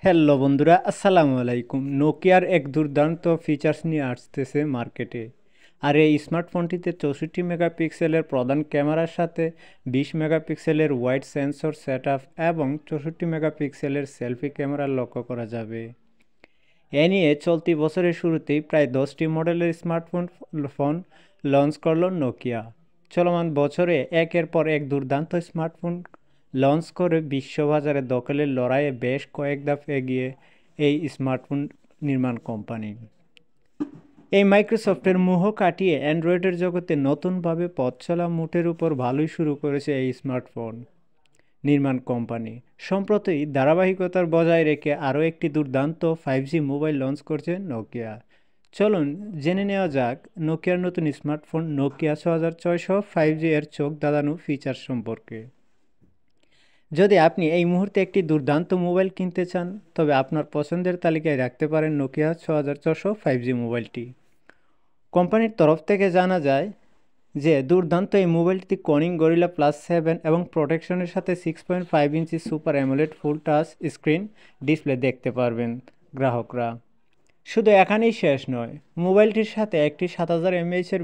Hello বন্ধুরা, আসসালামু আলাইকুম। নোকিয়ার এক দুর্দান্ত ফিচার্স নিয়ে আসতেছে মার্কেটে। আর এই স্মার্টফোনটিতে 64 মেগাপিক্সেলের প্রধান ক্যামেরার সাথে 20 মেগাপিক্সেলের ওয়াইড সেন্সর সেটআপ এবং 64 মেগাপিক্সেলের সেলফি ক্যামেরা লক্ষ্য করা যাবে। এ নিয়ে চলতি বছরের শুরুতেই প্রায় 10টি মডেলের স্মার্টফোন লঞ্চ করল নোকিয়া। চলমান বছরে একের পর এক দুর্দান্ত স্মার্টফোন লঞ্চ করে বিশ্ববাজারে দখলের লড়াইয়ে বেশ কয়েক ধাপ এগিয়ে এই স্মার্টফোন নির্মাণ কোম্পানি। এই মাইক্রোসফটের মোহ কাটিয়ে অ্যান্ড্রয়েডের জগতে নতুনভাবে পথ চলা মুঠের উপর ভালোই শুরু করেছে এই স্মার্টফোন নির্মাণ কোম্পানি। সম্প্রতি ধারাবাহিকতার বজায় রেখে আরও একটি দুর্দান্ত 5G মোবাইল লঞ্চ করছে নোকিয়া। চলুন জেনে নেওয়া যাক নোকিয়ার নতুন স্মার্টফোন নোকিয়া 6600 5G এর চোখ ধাঁধানো ফিচার সম্পর্কে। যদি আপনি এই মুহূর্তে একটি দুর্দান্ত মোবাইল কিনতে চান, তবে আপনার পছন্দের তালিকায় রাখতে পারেন নোকিয়া 6600 5G মোবাইলটি। কোম্পানির তরফ থেকে জানা যায় যে দুর্দান্ত এই মোবাইলটি কর্নিং গরিলা প্লাস 7 এবং প্রোটেকশনের সাথে 6.5 inch super AMOLED full touch screen display দেখতে পারবেন গ্রাহকরা। শুধু এখানেই শেষ নয়, মোবাইলটির সাথে একটি 7000 mAh-এর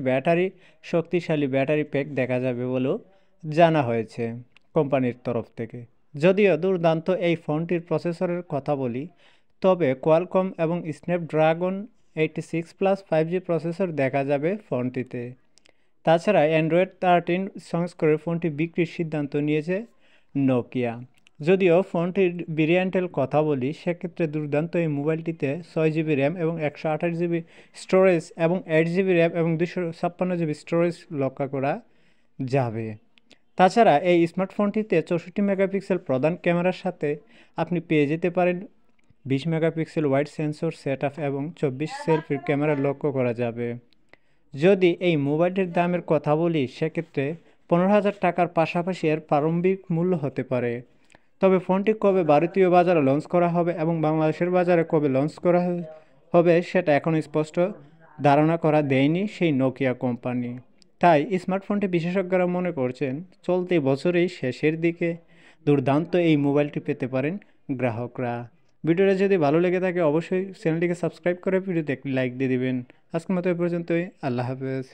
শক্তিশালী ব্যাটারি প্যাক দেখা যাবে বলেও জানা হয়েছে কোম্পানির তরফ থেকে। যদিও দুর্দান্ত এই ফোনটির প্রসেসরের কথা বলি, তবে কোয়ালকম এবং স্ন্যাপড্রাগন 86 প্লাস 5G প্রসেসর দেখা যাবে ফোনটিতে। তাছাড়া অ্যান্ড্রয়েড 13 সংস্করণে ফোনটি বিক্রির সিদ্ধান্ত নিয়েছে নোকিয়া। যদিও ফোনটির ভেরিয়েন্টের কথা বলি, সেক্ষেত্রে দুর্দান্ত এই মোবাইলটিতে 6GB র্যাম এবং 128GB স্টোরেজ এবং 8GB র্যাম এবং 256GB স্টোরেজ লক্ষ্য করা যাবে। তাছাড়া এই স্মার্টফোনটিতে 64 মেগাপিক্সেল প্রধান ক্যামেরার সাথে আপনি পেয়ে যেতে পারেন 20 মেগাপিক্সেল ওয়াইড সেন্সর সেটআপ এবং 24 সেলফির ক্যামেরা লক্ষ্য করা যাবে। যদি এই মোবাইলটির দামের কথা বলি, সেক্ষেত্রে 15,000 টাকার পাশাপাশি এর প্রারম্ভিক মূল্য হতে পারে। তবে ফোনটি কবে ভারতীয় বাজারে লঞ্চ করা হবে এবং বাংলাদেশের বাজারে কবে লঞ্চ করা হবে সেটা এখনও স্পষ্ট ধারণা করা দেয়নি সেই নোকিয়া কোম্পানি। তাই স্মার্টফোনটি বিশেষজ্ঞরা মনে করছেন চলতি বছরেই শেষের দিকে দুর্দান্ত এই মোবাইলটি পেতে পারেন গ্রাহকরা। ভিডিওটা যদি ভালো লেগে থাকে অবশ্যই চ্যানেলটিকে সাবস্ক্রাইব করে ভিডিওতে একটি লাইক দিয়ে দিবেন। আজকের মতো এ পর্যন্তই। আল্লাহ হাফেজ।